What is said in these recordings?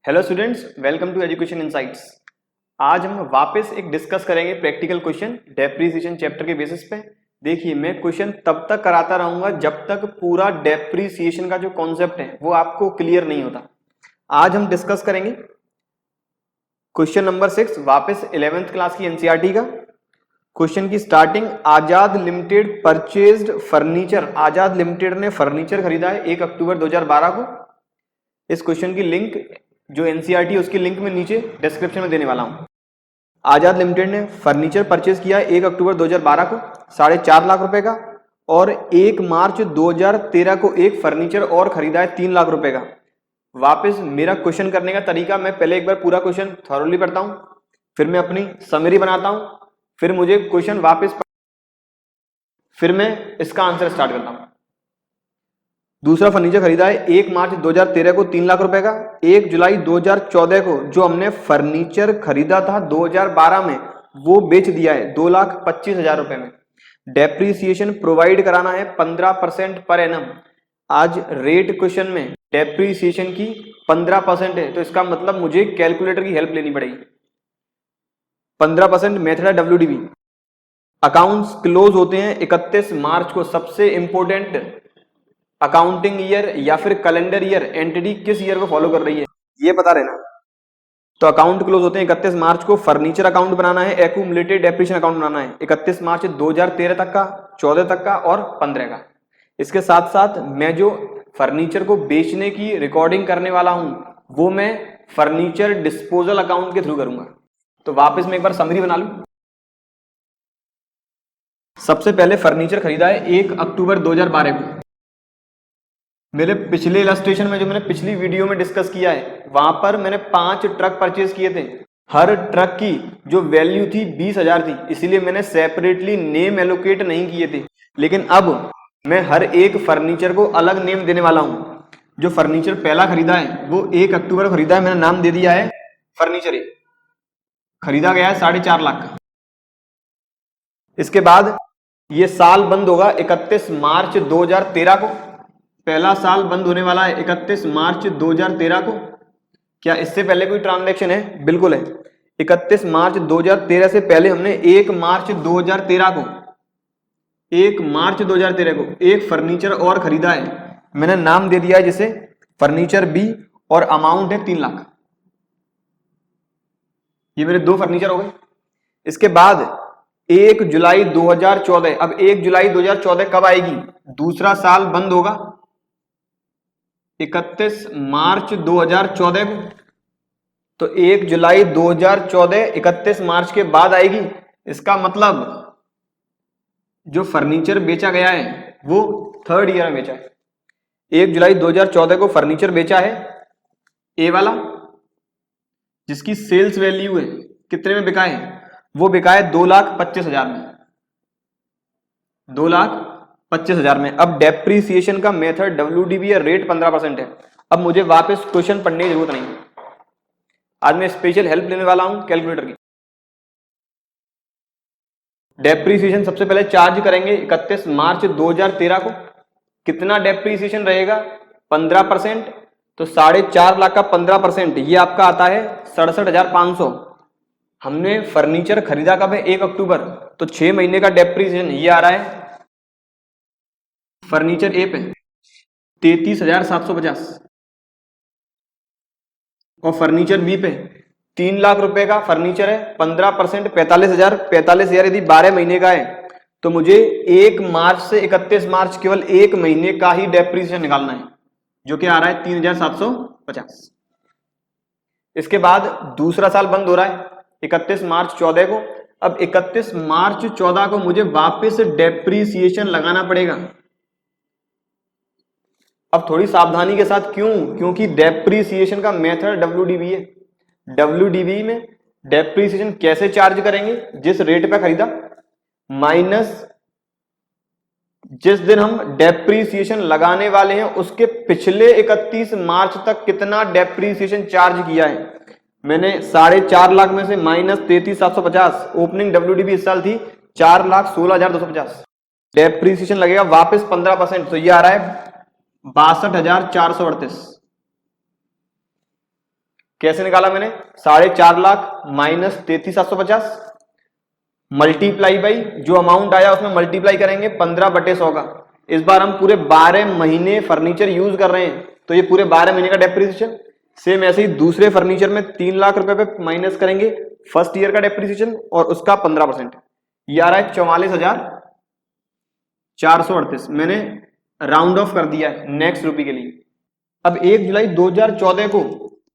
Hello students, welcome to Education Insights. आज हम वापस एक डिस्कस करेंगे प्रैक्टिकल क्वेश्चन डेप्रीसिएशन चैप्टर के बेसिस पे। देखिए, मैं क्वेश्चन तब तक कराता रहूंगा जब तक पूरा डेप्रीसिएशन का जो कॉन्सेप्ट है वो आपको क्लियर नहीं होता। आज हम डिस्कस करेंगे क्वेश्चन नंबर 6, वापस 11th क्लास की एनसीईआरटी का क्वेश्चन की स्टार्टिंग। आजाद लिमिटेड परचेज्ड फर्नीचर। आजाद लिमिटेड ने फर्नीचर खरीदा है 1 अक्टूबर 2012 को। इस क्वेश्चन की लिंक जो एनसीईआरटी है उसकी लिंक में नीचे डिस्क्रिप्शन में देने वाला हूं। आजाद लिमिटेड ने फर्नीचर परचेज किया है 1 अक्टूबर 2012 को 4.5 लाख रुपए का, और 1 मार्च 2013 को एक फर्नीचर और खरीदा है 3 लाख रुपए का। वापस मेरा क्वेश्चन करने का तरीका, मैं पहले एक बार पूरा क्वेश्चन थॉरोली पढ़ता हूं, फिर मैं अपनी समरी बनाता हूं, फिर मुझे क्वेश्चन वापस, फिर मैं इसका आंसर स्टार्ट करता हूं। दूसरा फर्नीचर खरीदा है 1 मार्च 2013 को 3 लाख रुपए का। 1 जुलाई 2014 को जो हमने फर्नीचर खरीदा था 2012 में वो बेच दिया है 2,25,000 रुपए में। डेप्रीसिएशन प्रोवाइड कराना है 15% पर एनम। आज रेट क्वेश्चन में डेप्रीसिएशन की 15% है, तो इसका मतलब मुझे कैलकुलेटर की हेल्प लेनी पड़ेगी। 15% मेथड है WDV। अकाउंट्स क्लोज होते हैं 31 मार्च को। सबसे इंपोर्टेंट, अकाउंटिंग ईयर या फिर कैलेंडर ईयर, एंटिटी किस ईयर को फॉलो कर रही है ये पता रहना। तो अकाउंट क्लोज होते हैं 31 मार्च को। फर्नीचर अकाउंट बनाना है, एक्यूमुलेटेड डेप्रिसिएशन अकाउंट बनाना है 31 मार्च 2013 तक का, 14 तक का और 15 का। इसके साथ साथ मैं जो फर्नीचर को बेचने की रिकॉर्डिंग करने वाला हूं वो मैं फर्नीचर डिस्पोजल अकाउंट के थ्रू करूंगा। तो वापस मैं एक बार समरी बना लूं। सबसे पहले फर्नीचर खरीदा है 1 अक्टूबर 2012 को। मेरे पिछले इलस्ट्रेशन में, जो मैंने पिछली वीडियो में डिस्कस किया है, वहां पर मैंने 5 ट्रक परचेज किए थे। हर ट्रक की जो वैल्यू थी 20,000 थी, इसीलिए मैंने सेपरेटली नेम एलोकेट नहीं किए थे। लेकिन अब मैं हर एक फर्नीचर को अलग नेम देने वाला हूं। जो फर्नीचर पहला खरीदा है वो 1 अक्टूबर खरीदा है, मैंने नाम दे दिया है फर्नीचर 1। खरीदा गया है 4.5 लाख का। इसके बाद ये साल बंद होगा 31 मार्च 2013 को। पहला साल बंद होने वाला है 31 मार्च 2013 को। क्या इससे पहले कोई ट्रांजैक्शन है? बिल्कुल है। 31 मार्च 2013 से पहले हमने 1 मार्च 2013 को, 1 मार्च 2013 को एक फर्नीचर और खरीदा है। मैंने नाम दे दिया है जिसे फर्नीचर बी, और अमाउंट है 3 लाख। ये मेरे 2 फर्नीचर हो गए। इसके बाद 1 जुलाई 2014, अब 1 जुलाई 2014 कब आएगी? दूसरा साल बंद होगा 31 मार्च 2014 को। तो 1 जुलाई 2014 31 मार्च के बाद आएगी। इसका मतलब जो फर्नीचर बेचा गया है वो 3rd ईयर में बेचा है। 1 जुलाई 2014 को फर्नीचर बेचा है ए वाला, जिसकी सेल्स वैल्यू है, कितने में बिका है? वो बिका है 2,25,000 में, 2,25,000 में। अब डेप्रीसिएशन का मेथड WDV है, रेट 15% है। अब मुझे वापस क्वेश्चन पढ़ने की जरूरत नहीं। आज मैं स्पेशल हेल्प लेने वाला हूं कैलकुलेटर की। डेप्रीसिएशन सबसे पहले चार्ज करेंगे 31 मार्च 2013 को। कितना डेप्रीसिएशन रहेगा? 15%। तो 4.5 लाख का 15%, ये आपका आता है 67,500। हमने फर्नीचर खरीदा कब है? 1 अक्टूबर। तो 6 महीने का डेप्रीसिएशन ये आ रहा है फर्नीचर ए पे 33,750, और फर्नीचर बी पे 3 लाख रुपए का फर्नीचर है। 15% 45,000, 45,000 यदि 12 महीने का है तो मुझे 1 मार्च से 31 मार्च केवल 1 महीने का ही डेप्रीसिएशन निकालना है, जो कि आ रहा है 3,750। इसके बाद दूसरा साल बंद हो रहा है 31 मार्च 14 को। अब 31 मार्च 14 को मुझे वापस डेप्रीसिएशन लगाना पड़ेगा। अब थोड़ी सावधानी के साथ, क्यों? क्योंकि डेप्रीसिएशन का मेथड WDV है। WDV में डेप्रीसिएशन कैसे चार्ज करेंगे? जिस रेट पे खरीदा माइनस जिस दिन हम डेप्रीसिएशन लगाने वाले हैं उसके पिछले 31 मार्च तक कितना डेप्रीसिएशन चार्ज किया है। मैंने 4.5 लाख में से माइनस 33,750, ओपनिंग WDV इस साल थी 4,16,250। डेप्रीसिएशन लगेगा वापस 15%, तो ये आ रहा है 62,438। कैसे निकाला मैंने, 4.5 लाख माइनस 33,750 मल्टीप्लाई बाई जो अमाउंट आया उसमें मल्टीप्लाई करेंगे 15/100 का। इस बार हम पूरे 12 महीने फर्नीचर यूज कर रहे हैं तो ये पूरे 12 महीने का डेप्रिसिएशन। सेम ऐसे ही दूसरे फर्नीचर में 3 लाख रुपए पे माइनस करेंगे फर्स्ट ईयर का डेप्रिसिएशन और उसका 15%। ये आ रहा है 44,438। मैंने राउंड ऑफ कर दिया है नेक्स्ट रुपये के लिए। अब 1 जुलाई 2014 को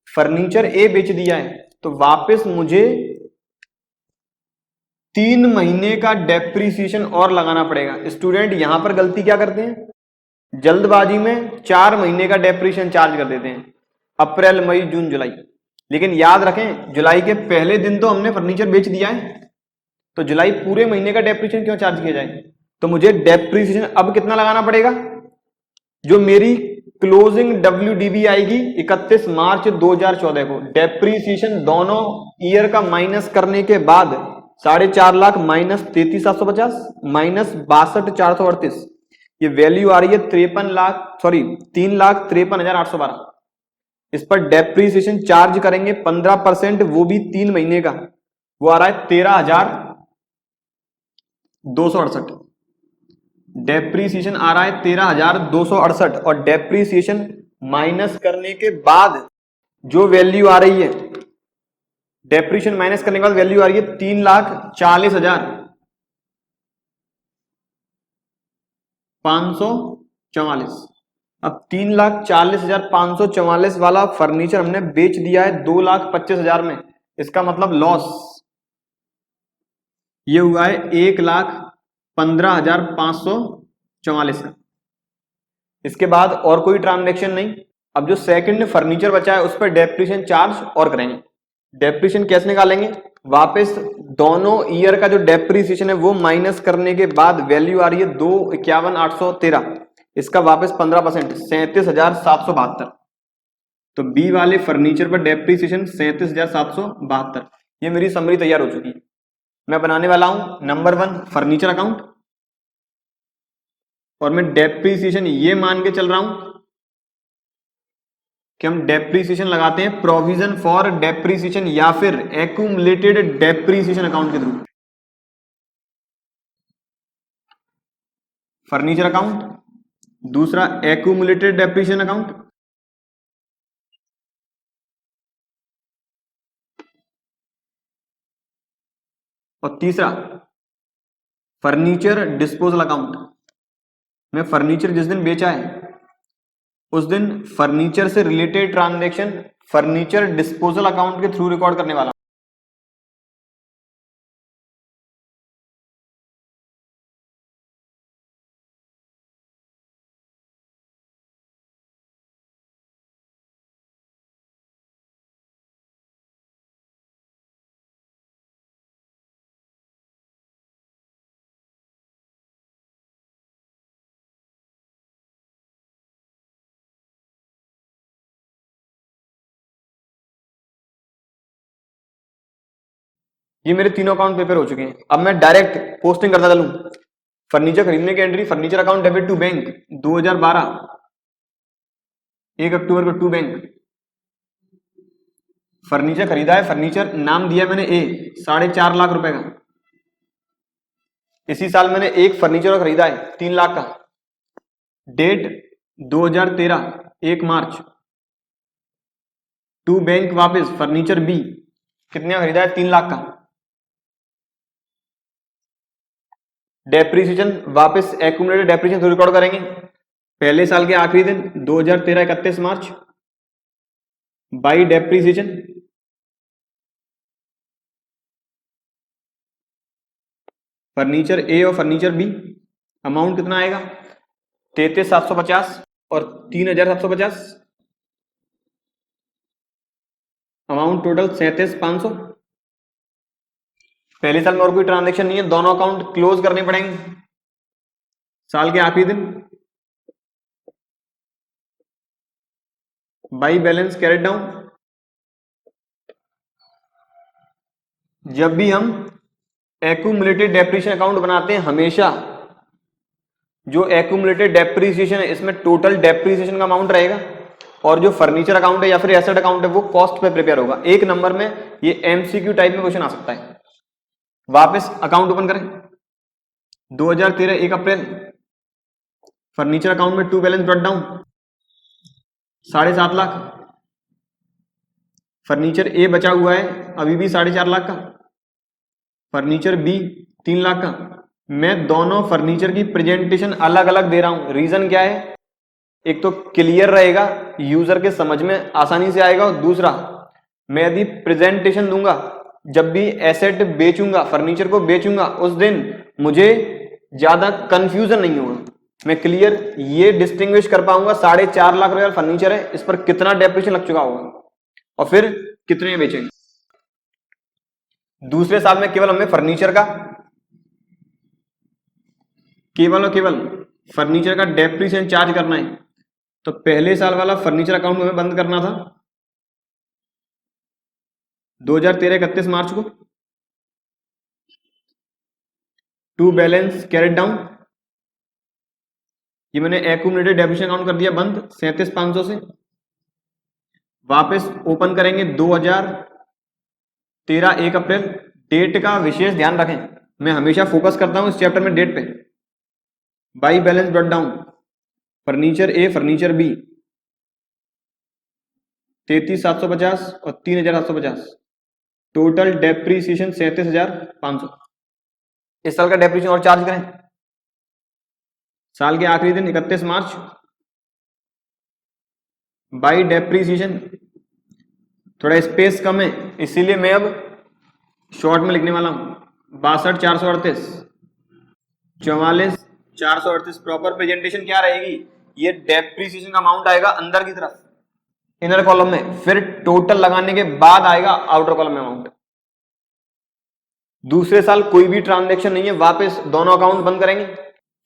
फर्नीचर ए बेच दिया है तो वापस मुझे 3 महीने का डेप्रिसिएशन और लगाना पड़ेगा। स्टूडेंट यहां पर गलती क्या करते हैं, जल्दबाजी में 4 महीने का डेप्रिसिएशन चार्ज कर देते हैं, अप्रैल मई जून जुलाई। लेकिन याद रखें जुलाई के पहले दिन तो हमने फर्नीचर बेच दिया है तो जुलाई पूरे महीने का डेप्रिसिएशन क्यों चार्ज किया जाए। तो मुझे डेप्रिसिएशन अब कितना लगाना पड़ेगा, जो मेरी क्लोजिंग WDV आएगी 31 मार्च 2014 को। डेप्रिसिएशन दोनों ईयर का माइनस करने के बाद 4.5 लाख माइनस 33,750 माइनस 62,438, ये वैल्यू आ रही है 3,53,812। इस पर डेप्रिसिएशन चार्ज करेंगे 15%, वो भी 3 महीने का, वो आ रहा है 13,268। डेप्रिसिएशन आ रहा है 13,268 और डेप्रिसिएशन माइनस करने के बाद जो वैल्यू आ रही है, डेप्रिसिएशन माइनस करने के बाद वैल्यू आ रही है 3,40,544। अब 3,40,544 वाला फर्नीचर हमने बेच दिया है 2,25,000 में, इसका मतलब लॉस ये हुआ है 1,15,544 का। इसके बाद और कोई ट्रांजैक्शन नहीं। अब जो सेकंड फर्नीचर बचा है उस पर डेप्रिसिएशन चार्ज और करेंगे। डेप्रिसिएशन कैसे निकालेंगे, वापस दोनों ईयर का जो डेप्रिसिएशन है वो माइनस करने के बाद वैल्यू आ रही है 2,51,813, इसका वापस 15% 37,772। तो बी वाले फर्नीचर पर डेप्रिसिएशन 37,772। ये मेरी समरी तैयार हो चुकी है। मैं बनाने वाला हूं नंबर 1 फर्नीचर अकाउंट और मैं डेप्रिसिएशन ये मान के चल रहा हूं कि हम डेप्रिसिएशन लगाते हैं प्रोविजन फॉर डेप्रिसिएशन या फिर एक्यूमुलेटेड डेप्रिसिएशन अकाउंट के थ्रू। फर्नीचर अकाउंट, दूसरा एक्यूमुलेटेड डेप्रिसिएशन अकाउंट, और तीसरा फर्नीचर डिस्पोजल अकाउंट। मैं फर्नीचर जिस दिन बेचा है उस दिन फर्नीचर से related transaction furniture disposal account के थ्रू रिकॉर्ड करने वाला। ये मेरे तीनों अकाउंट पेपर हो चुके हैं। अब मैं डायरेक्ट पोस्टिंग करता चलूं। फर्नीचर खरीदने की entry, furniture account debit to bank 2012 1 अक्टूबर को टू बैंक। फर्नीचर खरीदा है, फर्नीचर नाम दिया मैंने ए, 4.5 लाख रुपए का। इसी साल मैंने एक फर्नीचर खरीदा है 3 लाख का। डेट 2013 1 मार्च। टू बैंक वापस फर्नीचर बी, कितने का खरीदा है 3 लाख का। डेप्रिसिएशन वापस एक्यूमुलेटेड डेप्रिसिएशन रिकॉर्ड करेंगे पहले साल के आखिरी दिन 2013 31 मार्च बाई डेप्रिसिएशन। फर्नीचर ए और फर्नीचर बी अमाउंट कितना आएगा 33,750 और 3,750, अमाउंट टोटल 37,500। पहले साल में और कोई ट्रांजैक्शन नहीं है, दोनों अकाउंट क्लोज करने पड़ेंगे साल के आखिरी दिन। By balance carried down. जब भी हम एक्यूमुलेटेड डेप्रिसिएशन अकाउंट बनाते हैं हमेशा जो एक्यूमुलेटेड डेप्रिसिएशन है इसमें टोटल डेप्रिसिएशन का अमाउंट रहेगा और जो फर्नीचर अकाउंट है या फिर एसेट अकाउंट है वो कॉस्ट पे प्रिपेयर होगा। एक नंबर में ये एमसीक्यू टाइप में क्वेश्चन आ सकता है। वापस अकाउंट ओपन करें, 2013 1 अप्रैल, फर्नीचर अकाउंट में to balance brought down 7.5 lakh, furniture ए बचा हुआ है अभी भी 4.5 लाख का, फर्नीचर बी 3 लाख का। मैं दोनों फर्नीचर की प्रेजेंटेशन अलग अलग दे रहा हूं। रीजन क्या है, एक तो क्लियर रहेगा, यूजर के समझ में आसानी से आएगा, और दूसरा मैं यदि प्रेजेंटेशन दूंगा, जब भी एसेट बेचूंगा, फर्नीचर को बेचूंगा, उस दिन मुझे ज्यादा कंफ्यूजन नहीं होगा, मैं क्लियर ये डिस्टिंग्विश कर पाऊंगा 4.5 लाख रुपए फर्नीचर है, इस पर कितना डेप्रिसिएशन लग चुका होगा और फिर कितने बेचेंगे। दूसरे साल में केवल हमें फर्नीचर का, केवल और केवल फर्नीचर का डेप्रिसिएशन चार्ज करना है। तो पहले साल वाला फर्नीचर अकाउंट हमें बंद करना था 2013 31 मार्च को, टू बैलेंस कैरेट डाउन, ये मैंने एक्यूमुलेटेड डेप्रिसिएशन अकाउंट कर दिया बंद 37,500 से। वापस ओपन करेंगे 2013 1 अप्रैल। डेट का विशेष ध्यान रखें, मैं हमेशा फोकस करता हूं इस चैप्टर में डेट पे। By balance brought down, furniture A furniture B 33,750 और 3,750, टोटल डेप्रीसिएशन 37,500। इस साल का डेप्रीसिएशन और चार्ज करें, साल के आखिरी दिन 31 मार्च, बाई डेप्रीसिएशन। थोड़ा स्पेस कम है इसीलिए मैं अब शॉर्ट में लिखने वाला हूं, 62,438, 44,438। प्रॉपर प्रेजेंटेशन क्या रहेगी, ये डेप्रीसिएशन का अमाउंट आएगा अंदर की तरफ इनर कॉलम में, फिर टोटल लगाने के बाद आएगा आउटर कॉलम में अमाउंट। दूसरे साल कोई भी ट्रांजैक्शन नहीं है, वापस दोनों अकाउंट बंद करेंगे।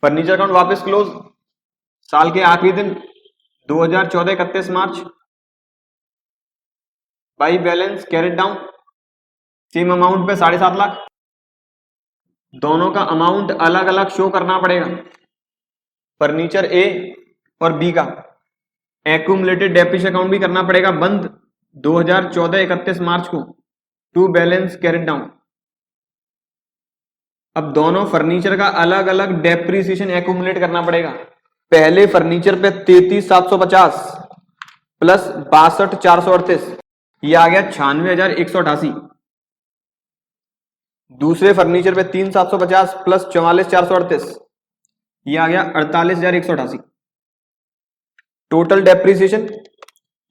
फर्नीचर अकाउंट वापस क्लोज, साल के आखिरी दिन 2014 31 मार्च, by balance carried down, same amount पे 7.5 लाख। दोनों का अमाउंट अलग अलग शो करना पड़ेगा, फर्नीचर ए और बी का। एक्यूमुलेटेड डेप्रिसिएशन अकाउंट भी करना पड़ेगा बंद 2014 31 मार्च को, टू बैलेंस कैरेट डाउन। अब दोनों फर्नीचर का अलग अलग डेप्रिसिएशन एक्यूमुलेट करना पड़ेगा। पहले फर्नीचर पे 33,750 प्लस 62,438, ये आ गया 96,188। दूसरे फर्नीचर पे 3,750 प्लस 44,438, ये आ गया 48,188। टोटल डेप्रिसिएशन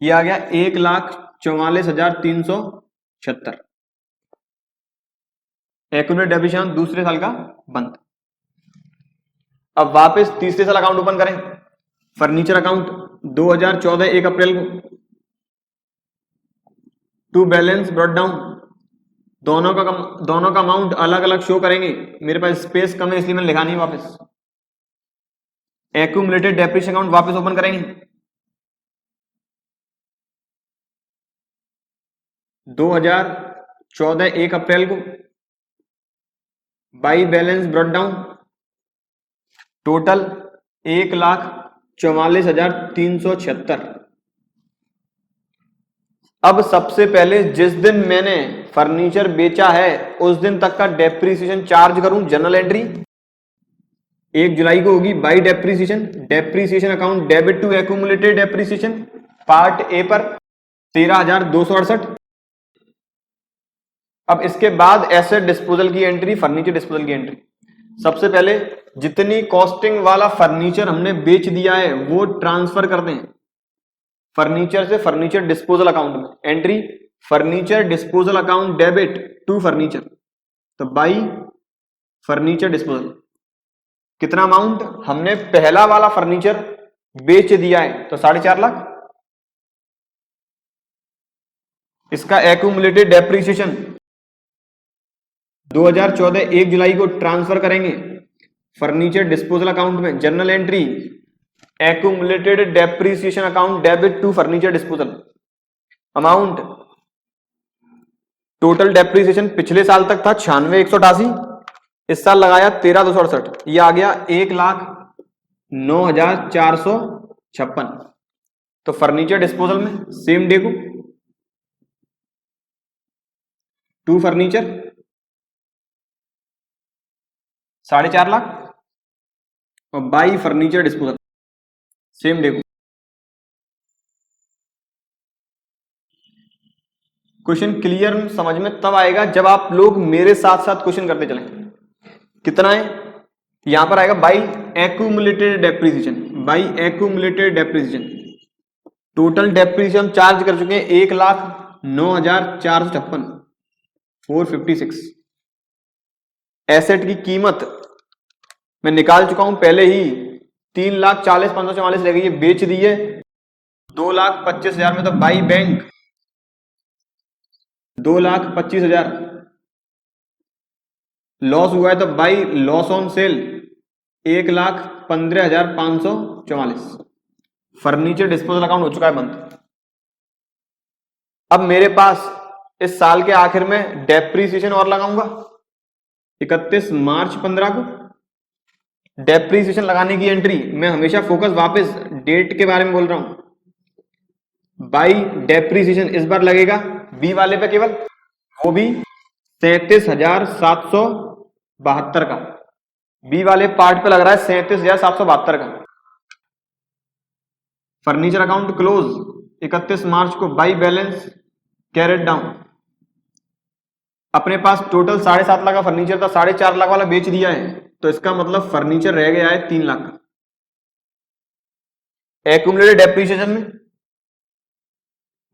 ये आ गया 1,44,376। एक्यूमुलेटेड डेप्रिसिएशन दूसरे साल का बंद। अब वापस तीसरे साल अकाउंट ओपन करें, फर्नीचर अकाउंट 2014 1 अप्रैल को, टू बैलेंस ब्रॉट डाउन। दोनों का अमाउंट अलग अलग शो करेंगे, मेरे पास स्पेस कम है इसलिए मैंने लिखा नहीं वापस। एक्यूमुलेटेड डेप्रिसिएशन अकाउंट वापस ओपन करेंगे 2014 1 अप्रैल को, by balance brought down, total 1,44,376। अब सबसे पहले जिस दिन मैंने फर्नीचर बेचा है उस दिन तक का डेप्रिसिएशन चार्ज करूं, जनरल एंट्री 1 जुलाई को होगी by depreciation. Depreciation account debit to accumulated depreciation part A पर 13,268। अब इसके बाद एसेट डिस्पोजल की एंट्री, फर्नीचर डिस्पोजल की एंट्री। सबसे पहले जितनी कॉस्टिंग वाला फर्नीचर हमने बेच दिया है वो ट्रांसफर करते हैं फर्नीचर से फर्नीचर डिस्पोजल अकाउंट में। Entry furniture disposal account debit to furniture, तो बाई फर्नीचर डिस्पोजल। कितना अमाउंट हमने पहला वाला फर्नीचर बेच दिया है, तो 4.5 लाख। इसका एक्यूमुलेटेड डेप्रिसिएशन 2014 1 जुलाई को ट्रांसफर करेंगे फर्नीचर डिस्पोजल अकाउंट में। Journal entry accumulated depreciation account debit to furniture disposal. Amount total depreciation पिछले साल तक था 96,188, इस साल लगाया 13,268, ये आ गया 1,09,456। तो फर्नीचर डिस्पोजल में सेम डे को टू फर्नीचर 4.5 लाख और by furniture disposal same day को। क्वेश्चन क्लियर समझ में तब आएगा जब आप लोग मेरे साथ साथ क्वेश्चन करते चलें। कितना है यहां पर आएगा by accumulated depreciation, by accumulated depreciation. Total depreciation charge कर चुके हैं 1,09,456 456। एसेट की कीमत मैं निकाल चुका हूं पहले ही 3,40,544 रह गई, बेच दी है 2,25,000 में। तो बाई बैंक 2,25,000 लॉस हुआ है, तो by loss on sale 1,15,544। Furniture disposal account हो चुका है बंद। अब मेरे पास इस साल के आखिर में डेप्रीसिएशन और लगाऊंगा 31 मार्च 15 को। डेप्रीसिएशन लगाने की एंट्री मैं हमेशा फोकस वापस डेट के बारे में बोल रहा हूं। बाई डेप्रीसिएशन इस बार लगेगा बी वाले पे केवल, वो भी 37,772 का। बी वाले पार्ट पे लग रहा है 37,772 का। फर्नीचर अकाउंट क्लोज 31 मार्च को बाई बैलेंस कैरेट डाउन। अपने पास टोटल 7.5 लाख का फर्नीचर था, 4.5 लाख वाला बेच दिया है, तो इसका मतलब फर्नीचर रह गया है 3 लाख का। एक्यूमुलेटेड डेप्रिसिएशन में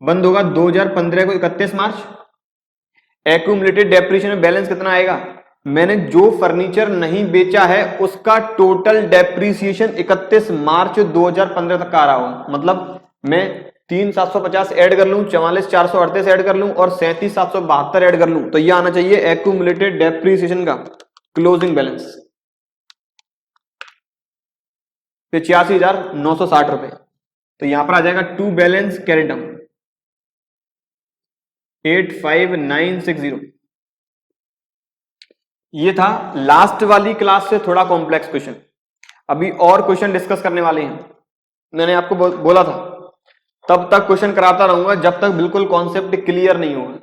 बंद होगा 2015 को 31 मार्च। एक्यूमुलेटेड डेप्रिसिएशन में बैलेंस कितना आएगा? मैंने जो फर्नीचर नहीं बेचा है उसका टोटल डेप्रिसिएशन 31 मार्च 2015 तक का आ रहा होगा। मतलब मैं 3,750 ऐड कर लूं, 44,438 ऐड कर लूं और 37,772 ऐड कर लूं, तो यह आना चाहिए एक्यूमुलेटेड डेप्रिसिएशन का क्लोजिंग बैलेंस 85,960 रुपए। तो यहां पर आ जाएगा टू बैलेंस कैरी डाउन 85,960। ये था लास्ट वाली क्लास से थोड़ा कॉम्प्लेक्स क्वेश्चन। अभी और क्वेश्चन डिस्कस करने वाले हैं। मैंने आपको बोला था तब तक क्वेश्चन कराता रहूंगा जब तक बिल्कुल कॉन्सेप्ट क्लियर नहीं होगा।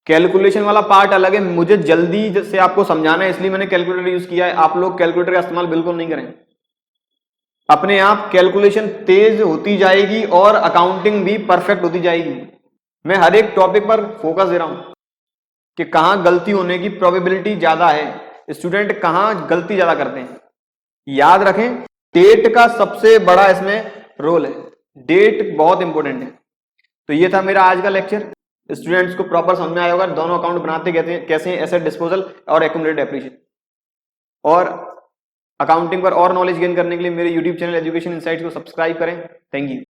कैलकुलेशन वाला पार्ट अलग है, मुझे जल्दी से आपको समझाना है इसलिए मैंने कैलकुलेटर यूज किया है। आप लोग कैलकुलेटर का इस्तेमाल बिल्कुल नहीं करें। अपने आप कैलकुलेशन तेज होती जाएगी और अकाउंटिंग भी परफेक्ट होती जाएगी। मैं हर एक टॉपिक पर फोकस दे रहा हूं कि कहां गलती होने की प्रोबेबिलिटी ज्यादा है, स्टूडेंट कहां गलती ज्यादा करते हैं। याद रखें डेट का सबसे बड़ा इसमें रोल है, डेट बहुत इंपॉर्टेंट है। तो ये था मेरा आज का लेक्चर। स्टूडेंट्स को प्रॉपर समझ में आया होगा दोनों अकाउंट बनाते कैसे हैं, एसेट डिस्पोजल और एक्यूमुलेटेड डेप्रिसिएशन। और अकाउंटिंग पर और नॉलेज गेन करने के लिए मेरे यूट्यूब चैनल एजुकेशन इनसाइट्स को सब्सक्राइब करें। Thank you.